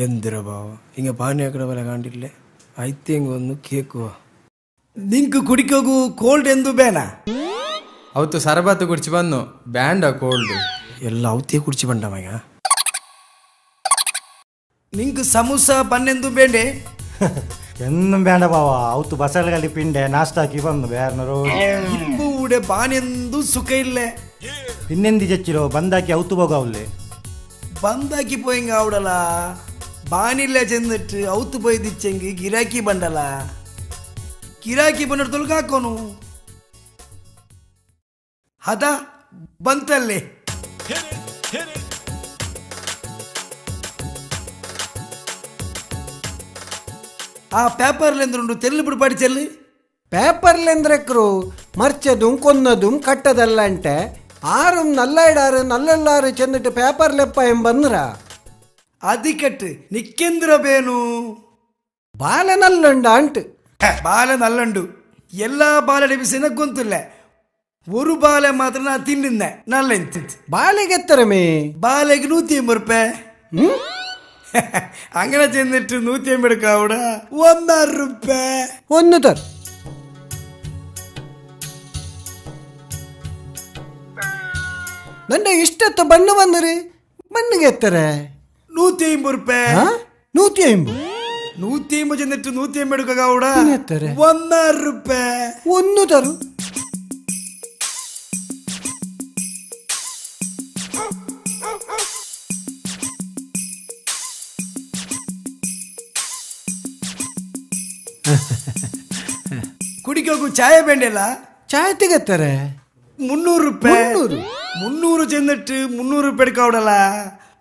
ಎಂದಿರ ಬಾವ ಹಿಂಗೆ ಪಾನಿ ಹಾಕಡ ಬಲ ಕಾಣಿಲ್ಲ ಐತೆ ಹಿಂಗೆ ಒಂದು ಕೇಕುವ ನಿಂಕು ಕುಡಿಕೋಗು ಕೋಲ್ಡ್ ಎಂದು ಬೇನ ಅವತ್ತು ಸರಬತ್ತು ಕುಡಿಸಿ ಬಂದು ಬ್ಯಾಂಡ ಕೋಲ್ಡ್ ಎಲ್ಲ ಅವತ್ತೇ ಕುಡಿಸಿ ಬಂಡ ಮಗ ನಿಂಕು ಸಮೋಸ ಬನ್ನೆಂದು ಬೇಂಡೆ എന്നും വേണ്ട ബാവാ ഔത്ത് ബസൽ കളിപ്പിന്റെ നാസ്താക്കി വന്നു വേറൊരു ഇപ്പൊ ഇവിടെ ബാനെന്തു സുഖയില്ലേ പിന്നെന്തി ചച്ചിരോ ബന്ധാക്കി ഔത്ത് പോകാവില്ലേ ಬಂದಾಕಿ പോയെങ്കിൽ ആവിടല ബാനില്ല ചെന്നിട്ട് ഔത്ത് പോയി ദിച്ചെങ്കിൽ ಗಿರಾಕಿ ಬಂಡಲ ಗಿರಾಕಿ ಬಂದಿಡ್ತೊಳಗೆ ಹಾಕೋನು ಅದ ಬಂತಲ್ಲೇ ಆ ಪೇಪರ್ಲೆಂದ್ರುಂಡು ತೆಲ್ಲು ಬಿಡು ಪಾಡಿ ಚೆಲ್ಲು പേപ്പറിലെന്തരക്കറു മറിച്ചതും കൊന്നതും കട്ടതല്ലಂಟೆ ആരും നല്ലയിടാറ് നല്ലല്ലാറ് ചെന്നിട്ട് പേപ്പറിലെപ്പയും വന്നറ അതിക്കട്ട് നിക്കെന്തിര ಬೇನು ബാല നല്ലുണ്ട ಅಂಟು ಬಾಲ ನಲ್ಲುಂಡು ಎಲ್ಲ ಬಾಲಡೆ ಬಿಸಿನ ಗೊಂತಿಲ್ಲ ഒരു ബാല മാത്രം ನಾನು ತಿನ್ನಿದ್ದೆ ನಲ್ಲ ಎಂತಿತ್ತು ബാലಗೆ എത്തരമേ ബാലയ്ക്ക് 150 ರೂಪಾಯಿ അങ്ങനെ ചെന്നിട്ട് 150 എടുക്കാവൂട 1.5 ರೂಪಾಯಿ ഒന്ന് തർ ನನ್ನ ಇಷ್ಟತ್ತು ಬಣ್ಣು ಬಂದರೆ ಬಣ್ಣಿಗೆ ಎತ್ತಾರೆ 150 ರೂಪಾಯಿ 150 150 ചെന്നിട്ട് 150 എടുക്കാവൂട എത്ര 1.5 ರೂಪಾಯಿ ഒന്ന് തരും ಕುಡಿಕೋಕು ಚಾಯ ಬೇಂಡಲ್ಲ ಚಾಯ ತೆಗೆತ್ತಾರೆ 300 ರೂಪಾಯಿ 300 ചെന്നിട്ട് 300 ರೂಪಾಯಿ എടുക്കാവൂടಲ್ಲ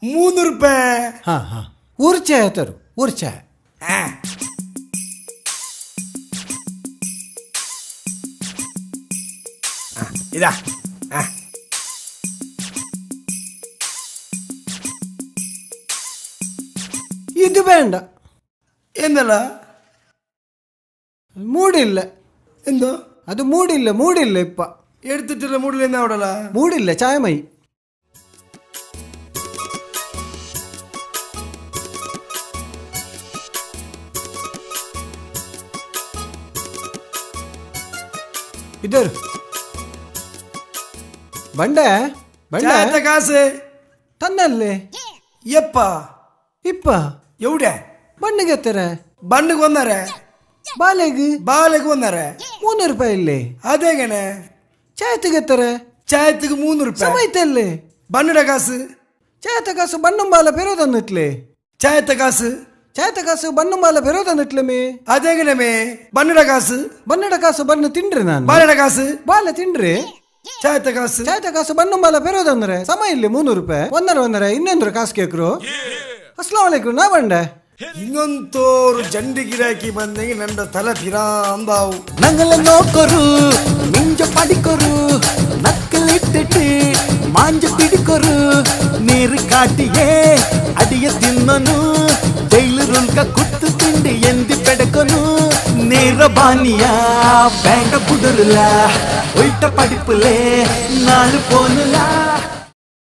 300 ರೂಪಾಯಿ ಹಾ ಹಾ ഒരു ചായ തരും ഒരു ചായ ഇതാ ഇത് വേണ്ട എന്നല്ല മൂടില്ല എന്തോ അത് മൂടില്ല ഇപ്പ എടുത്തിട്ടില്ല മൂടില്ല എന്നാ അവിടല്ല മൂടില്ല ചായ മൈ ഇതർ ಬಂಡೆ ಚಾಯದ ಕಾಸು ತನ್ನಲ್ಲೇ ಯಪ್ಪ ಇಪ್ಪ ಎವಡೆ ಬಣ್ಣಿಗೆ ಎತ್ತಾರೆ ಬಣ್ಣಿಗೆ ಒಂದರೆ ಬಾಲೆಗೆ ಒಂದರೆ 300 ರೂಪಾಯಿ ಇಲ್ಲೇ ಅದೇಗನೆ ಚಾಯ ತೆಗೆತ್ತಾರೆ ಚಾಯತ್ತಿಗೆ 300 ರೂಪಾಯಿ ಸಮಯತ್ತಲ್ಲೇ ಬಣ್ಣದ ಕಾಸು ಚಾಯತ ಕಾಸು ಬಣ್ಣಂ ಬಾಲ ಬೆರೋದನ್ನಿಟ್ಲೆ ಚಾಯತ್ತ ಕಾಸು ಬಣ್ಣಂ ಬಾಲ ಬೆರೋದನ್ನಿಟ್ಲೆ ಮೇ ಅದೇಗನೆ ಮೇ ಬಣ್ಣದ ಕಾಸು ಬಣ್ಣ ತಿಂಡ್ರಿ ನಾನು ಬಾಲದ ಕಾಸು ಬಾಲ ತಿಂಡ್ರಿ ಚಾಯತ್ತ ಕಾಸು ಬಣ್ಣಂ ಬಾಲ ಬೆರೋದಂದ್ರೆ ಸಮಯ ಇಲ್ಲಿ 300 ರೂಪಾಯಿ ಒಂದರ ಇನ್ನೊಂದ್ರ ಕಾಸು ಕೇಕ್ರು ಅಸ್ಲಾಂ ವಲೈಕುಂ ನಾ ಬಂಡೆ ಇನ್ನೊಂತೋರು ಜಂಡಿ ಗಿರಾಕಿ ಬಂದಂಗೆ ನನ್ನ ತಲೆ ಪಿರಾಂದಾವು ഞങ്ങളെ നോക്കൊരു നിഞ്ച പഠിക്കൊരു നക്കലിട്ടിട്ട് മാഞ്ച പിടിക്കൊരു നീര് കാട്ടിയേ അടിയ തിന്നನು ജയിലുരുൾക കുത്തു തിಂಡಿ ಎಂದಿ പെടക്കൊನು നീര ബാനിയ ബാങ്ക പുടരുല ഒയിട്ട പഠിപ്പുലേ നാള് പോനുല